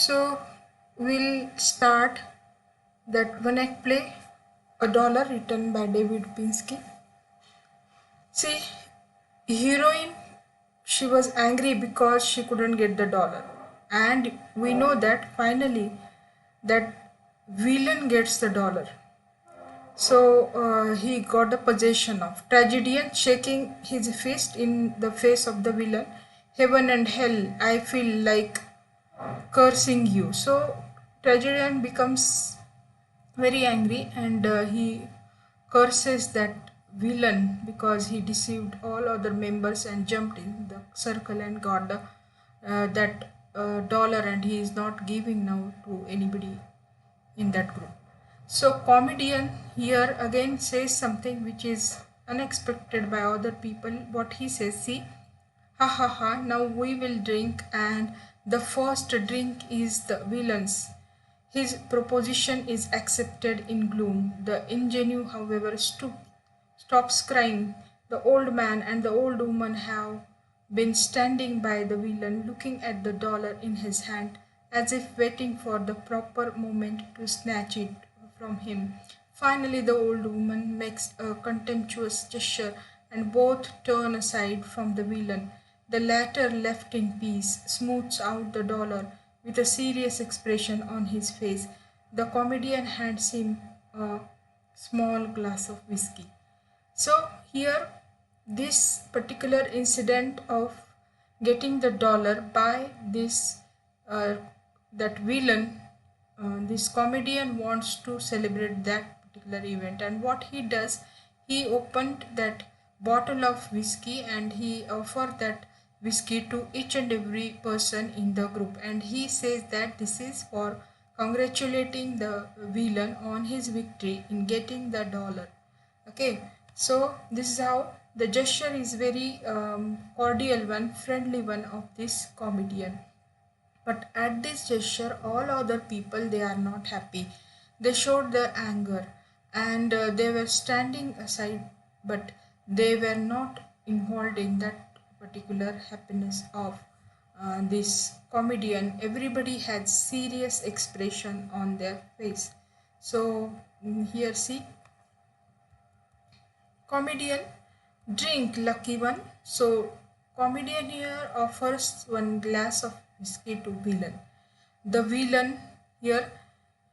So we'll start that one act play, A Dollar, written by David Pinski. See, heroine, she was angry because she couldn't get the dollar, and we know that finally that villain gets the dollar. So he got the possession of tragedian, shaking his fist in the face of the villain. Heaven and hell, I feel like cursing you. So tragedian becomes very angry, and he curses that villain because he deceived all other members and jumped in the circle and got the that dollar, and he is not giving now to anybody in that group. So comedian here again says something which is unexpected by other people. What he says, see, ha ha ha, now we will drink, and the first drink is the villain's. His proposition is accepted in gloom. The ingenue, however, stops crying. The old man and the old woman have been standing by the villain, looking at the dollar in his hand, as if waiting for the proper moment to snatch it from him. Finally, the old woman makes a contemptuous gesture, and both turn aside from the villain. The latter, left in peace, smooths out the dollar with a serious expression on his face. The comedian hands him a small glass of whiskey. So here, this particular incident of getting the dollar by this uh, that villain, this comedian wants to celebrate that particular event, and what he does, he opened that bottle of whiskey and he offered that whiskey to each and every person in the group, and he says that this is for congratulating the villain on his victory in getting the dollar. Okay, so this is how the gesture is very cordial one, friendly one of this comedian. But at this gesture, all other people, they are not happy. They showed their anger, and they were standing aside, but they were not involved in that particular happiness of this comedian. Everybody had serious expression on their face. So here see, comedian, drink, lucky one. So comedian here offers one glass of whiskey to villain. The villain here,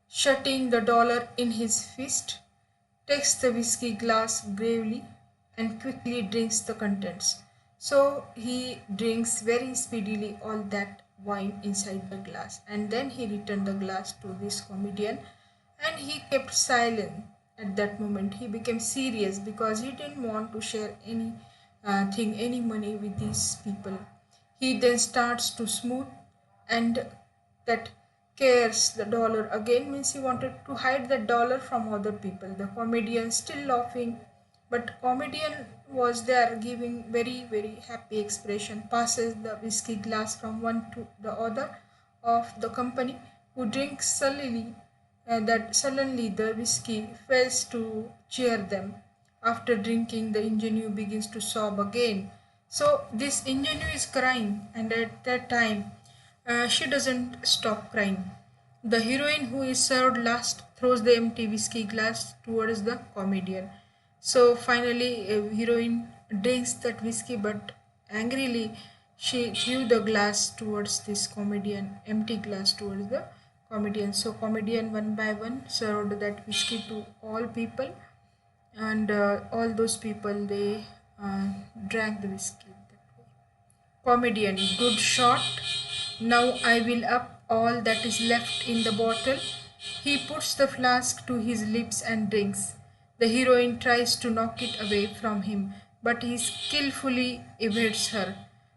shutting the dollar in his fist, takes the whiskey glass gravely and quickly drinks the contents. So he drinks very speedily all that wine inside the glass, and then he returned the glass to this comedian, and he kept silent at that moment. He became serious because he didn't want to share any thing, any money with these people. He then starts to smooth, and that cares the dollar again, means he wanted to hide the dollar from other people. The comedian still laughing, but comedian was there giving very happy expression, passes the whiskey glass from one to the other of the company, who drinks sullenly, that suddenly the whiskey fails to cheer them. After drinking, the ingenue begins to sob again. So this ingenue is crying, and at that time, she doesn't stop crying. The heroine, who is served last, throws the empty whiskey glass towards the comedian. So finally, heroine drinks that whiskey, but angrily she threw the glass towards this comedian, empty glass towards the comedian. So comedian one by one served that whiskey to all people, and all those people, they drank the whiskey that way. Comedian, good shot. Now I will up all that is left in the bottle. He puts the flask to his lips and drinks. The heroine tries to knock it away from him, but he skillfully evades her.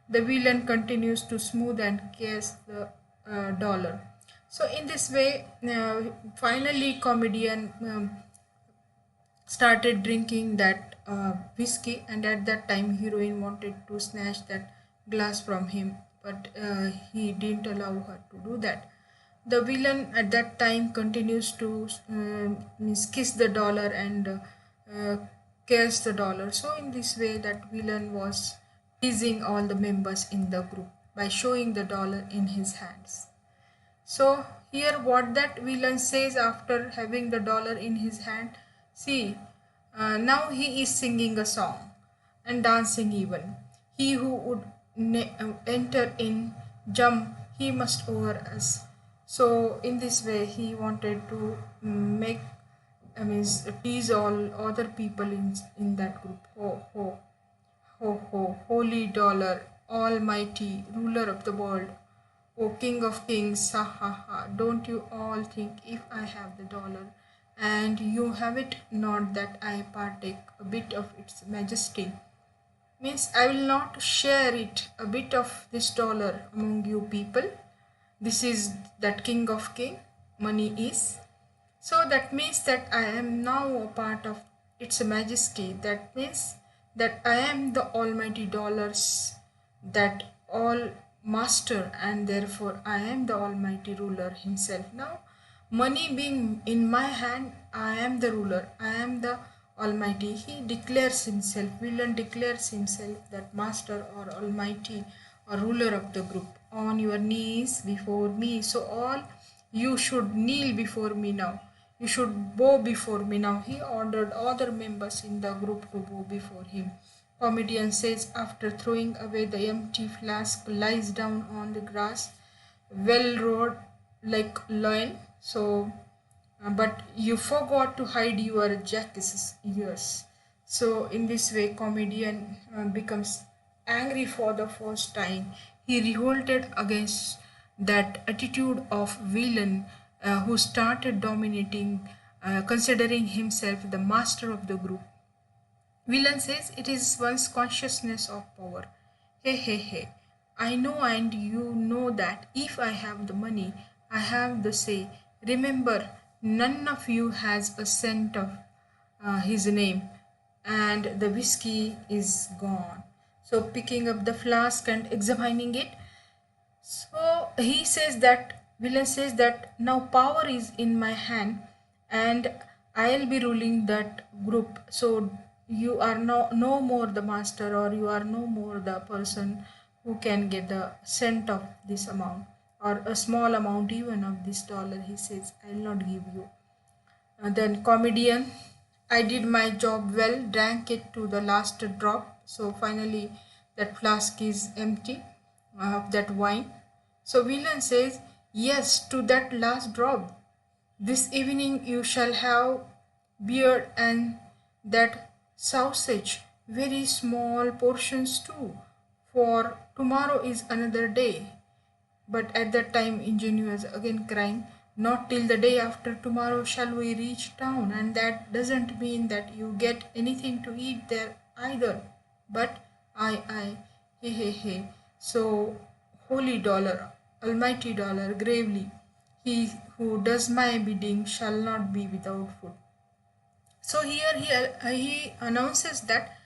The villain continues to smooth and kiss the dollar. So in this way, finally comedian started drinking that whiskey, and at that time heroine wanted to snatch that glass from him, but he didn't allow her to do that. The villain at that time continues to kiss the dollar and curse the dollar. So in this way, that villain was teasing all the members in the group by showing the dollar in his hands. So here what that villain says after having the dollar in his hand. See, now he is singing a song and dancing even. He who would enter in, jump, he must over us. So in this way he wanted to make, I mean, tease all other people in that group. Ho ho ho ho, holy dollar, almighty ruler of the world, O King of Kings, ha ha ha, don't you all think if I have the dollar and you have it not that I partake a bit of its majesty? Means I will not share it, a bit of this dollar among you people. This is that King of King, money is. So that means that I am now a part of its majesty. That means that I am the almighty dollars, that all master, and therefore I am the almighty ruler himself. Now, money being in my hand, I am the ruler, I am the almighty. He declares himself, villain declares himself that master or almighty or ruler of the group. On your knees before me. So all you should kneel before me now. You should bow before me now. He ordered other members in the group to bow before him. Comedian says after throwing away the empty flask, lies down on the grass, well roared like lion. So, but you forgot to hide your jack's ears. So in this way, comedian becomes angry for the first time. He revolted against that attitude of villain who started dominating, considering himself the master of the group. Villain says it is one's consciousness of power. Hey, hey, hey. I know and you know that if I have the money, I have the say. Remember, none of you has a cent of his name, and the whiskey is gone. So, picking up the flask and examining it, so he says that villain says that now power is in my hand and I'll be ruling that group. So you are no more the master, or you are no more the person who can get the cent of this amount or a small amount even of this dollar. He says, I'll not give you. Then comedian, I did my job well, drank it to the last drop. So finally, that flask is empty of that wine. So villain says, yes, to that last drop. This evening you shall have beer and that sausage, very small portions too, for tomorrow is another day. But at that time, Ingenuous again crying, not till the day after tomorrow shall we reach town, and that doesn't mean that you get anything to eat there either. But I, he, he. So, holy dollar, almighty dollar, gravely, he who does my bidding shall not be without food. So here he announces that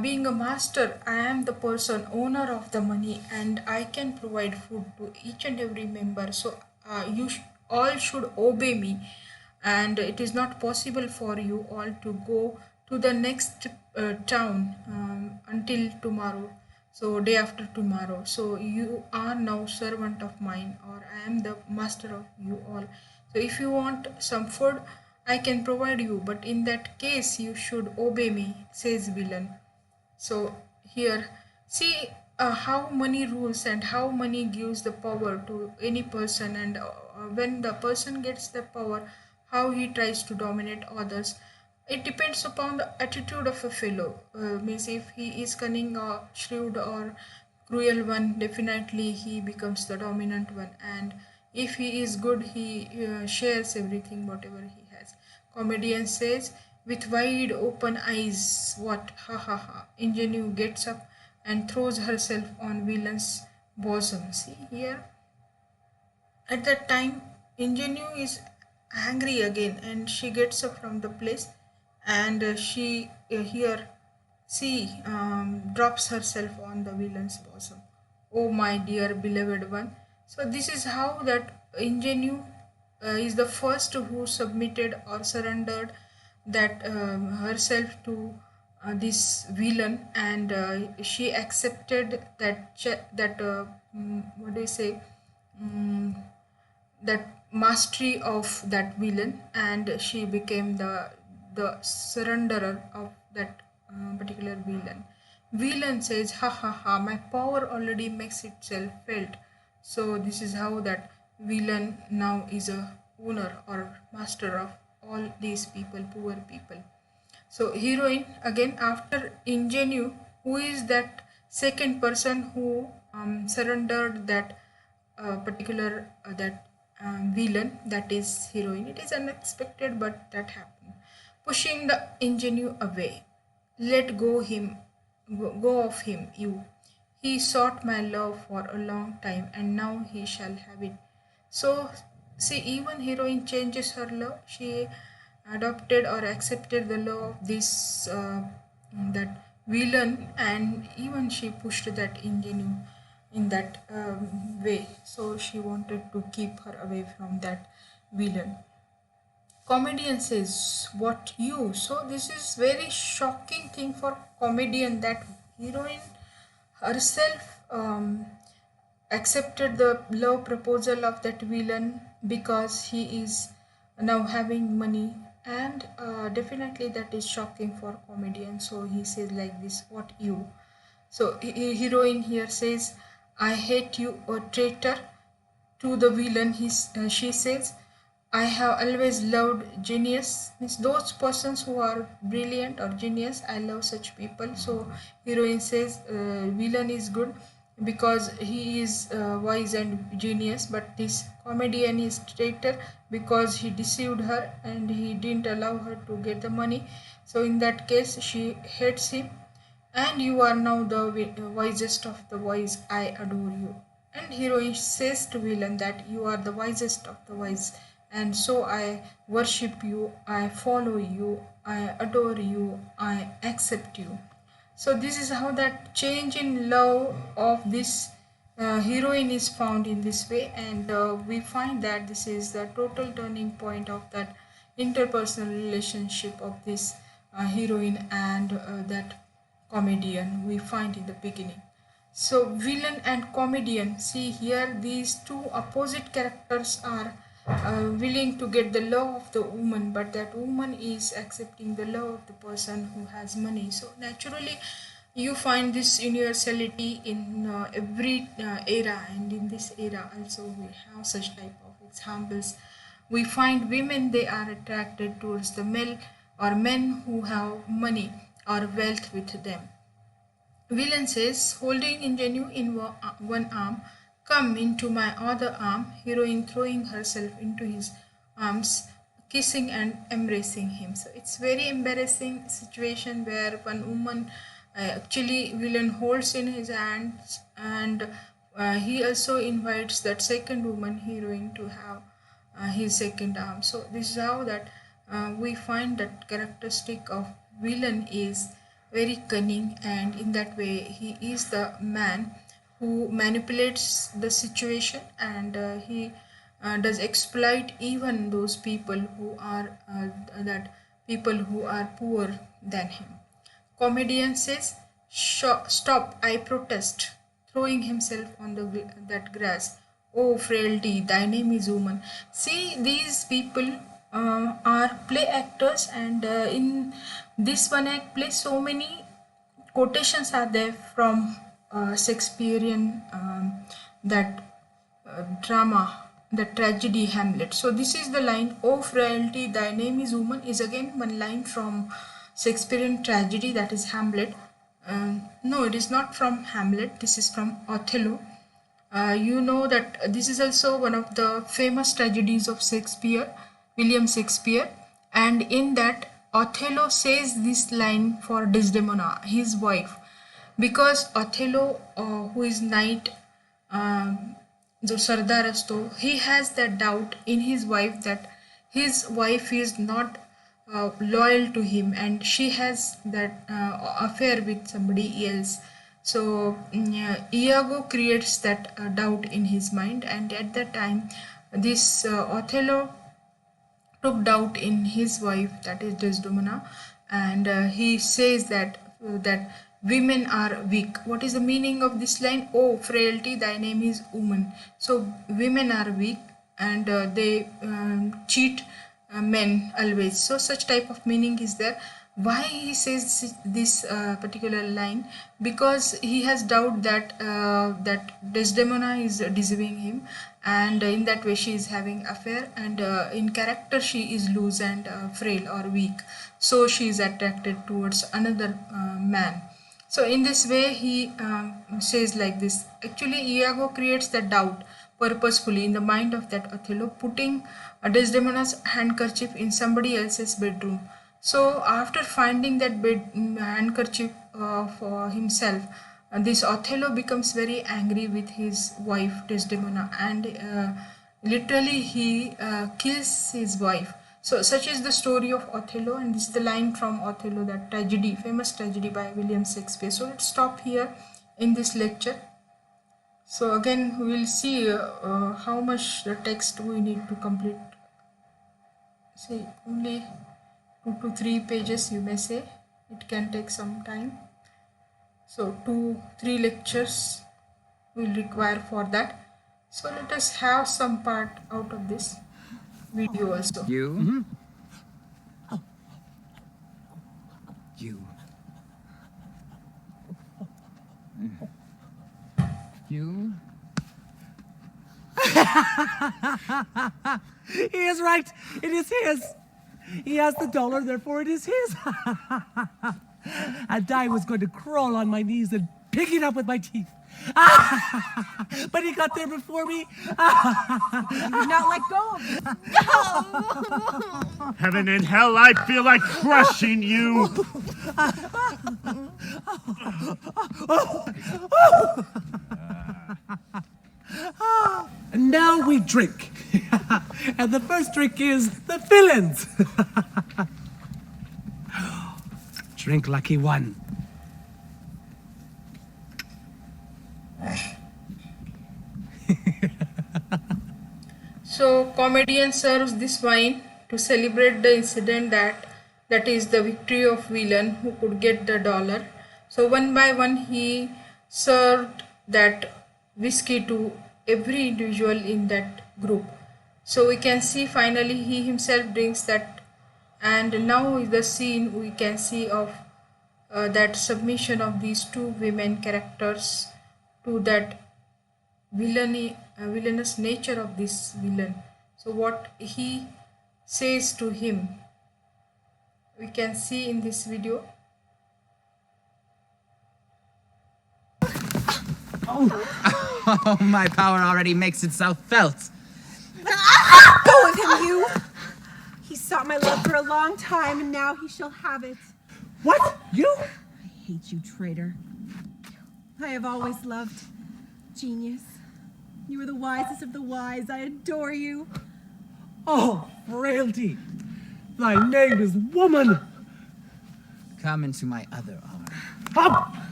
being a master, I am the person owner of the money and I can provide food to each and every member. So all should obey me, and it is not possible for you all to go to the next town until tomorrow. So day after tomorrow. So you are now servant of mine, or I am the master of you all. So if you want some food, I can provide you, but in that case you should obey me, says villain. So here, see how money rules and how money gives the power to any person, and when the person gets the power, how he tries to dominate others. It depends upon the attitude of a fellow. Means if he is cunning or shrewd or cruel one, definitely he becomes the dominant one, and if he is good, he shares everything whatever he has. Comedian says with wide open eyes, what, ha ha ha. Ingenue gets up and throws herself on villain's bosom. See here, at that time, Ingenue is angry again, and she gets up from the place, and she here, see, drops herself on the villain's bosom. Oh, my dear beloved one. So, this is how that Ingenue is the first who submitted or surrendered that herself to this villain, and she accepted that what do you say, mm, that mastery of that villain, and she became the surrenderer of that particular villain. Villain says, ha ha ha, my power already makes itself felt. So this is how that villain now is a owner or master of all these people, poor people. So heroine again after ingenue, who is that second person who surrendered that particular that villain, that is heroine. It is unexpected, but that happened. Pushing the ingenue away, let go him, go of him, you. He sought my love for a long time, and now he shall have it. So, see, even heroine changes her love. She adopted or accepted the love of this that villain, and even she pushed that ingenue in that way. So she wanted to keep her away from that villain. Comedian says, "What you?" So this is very shocking thing for comedian, that heroine herself accepted the love proposal of that villain because he is now having money, and definitely that is shocking for comedian. So he says like this, what you? So heroine here says, I hate you, a traitor. To the villain, she says, I have always loved genius, means those persons who are brilliant or genius. I love such people. So heroine says villain is good because he is wise and genius, but this comedian is traitor because he deceived her and he didn't allow her to get the money. So in that case she hates him, and you are now the wisest of the wise. I adore you. And heroine says to villain that you are the wisest of the wise, and so I worship you, I follow you, I adore you, I accept you. So this is how that change in love of this heroine is found in this way, and we find that this is the total turning point of that interpersonal relationship of this heroine and that comedian we find in the beginning. So villain and comedian, see here these two opposite characters are willing to get the love of the woman, but that woman is accepting the love of the person who has money. So naturally you find this universality in every era, and in this era also we have such type of examples. We find women, they are attracted towards the male or men who have money or wealth with them. Villain says, holding ingenue in one arm, come into my other arm. Heroine throwing herself into his arms, kissing and embracing him. So it's very embarrassing situation where one woman actually villain holds in his hands, and he also invites that second woman heroine to have his second arm. So this is how that we find that characteristic of villain is very cunning, and in that way he is the man who manipulates the situation, and he does exploit even those people who are that people who are poor than him. Comedian says, stop, I protest, throwing himself on that grass. Oh, frailty, thy name is woman. See, these people are play actors, and in this one act play, so many quotations are there from Shakespearean that drama, the tragedy Hamlet. So this is the line, "O frailty, thy name is woman," is again one line from Shakespearean tragedy, that is Hamlet. No, it is not from Hamlet. This is from Othello. You know that this is also one of the famous tragedies of Shakespeare, William Shakespeare, and in that Othello says this line for Desdemona, his wife, because Othello, who is knight, जो सरदार असतो, he has that doubt in his wife that his wife is not loyal to him, and she has that affair with somebody else. So Iago creates that doubt in his mind, and at that time this Othello took doubt in his wife, that is Desdemona, and he says that women are weak. What is the meaning of this line? Oh frailty, thy name is woman. So women are weak, and they cheat men always. So such type of meaning is there. Why he says this particular line? Because he has doubt that that Desdemona is deceiving him, and in that way she is having affair, and in character she is loose and frail or weak, so she is attracted towards another man. So in this way he says like this. Actually Iago creates the doubt purposefully in the mind of that Othello, putting Desdemona's handkerchief in somebody else's bedroom. So after finding that handkerchief for himself, this Othello becomes very angry with his wife Desdemona, and literally he kills his wife. So such is the story of Othello, and this is the line from Othello, that tragedy, famous tragedy by William Shakespeare. So let's stop here in this lecture. So again we will see how much the text we need to complete. See, only 2 to 3 pages you may say. It can take some time. So 2-3 lectures will require for that. So let us have some part out of this video also. You? You. You? He is right. It is his. He has the dollar, therefore it is his. And I was going to crawl on my knees and pick it up with my teeth. But he got there before me. You did not let go of it. Heaven and hell, I feel like crushing you. And now we drink. And the first drink is the villains. Drink, lucky one. So comedian serves this wine to celebrate the incident, that is the victory of villain who could get the dollar. So one by one he served that whiskey to every individual in that group. So we can see finally he himself drinks that, and now is the scene we can see of that submission of these two women characters to that villainous nature of this villain. So what he says to him, we can see in this video. Oh, my power already makes itself felt. Go with him, you! He sought my love for a long time, and now he shall have it. What? You? I hate you, traitor. I have always loved genius. You are the wisest of the wise. I adore you. Oh, frailty. Thy name is woman. Come into my other arm.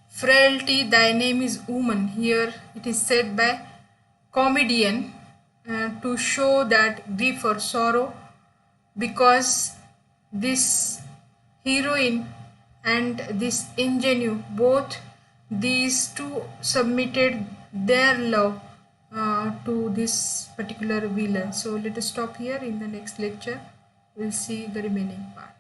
Frailty, thy name is woman. Here it is said by comedian to show that grief or sorrow, because this heroine and this ingenue, both these two submitted their love to this particular villain. So let us stop here. In the next lecture we'll see the remaining part.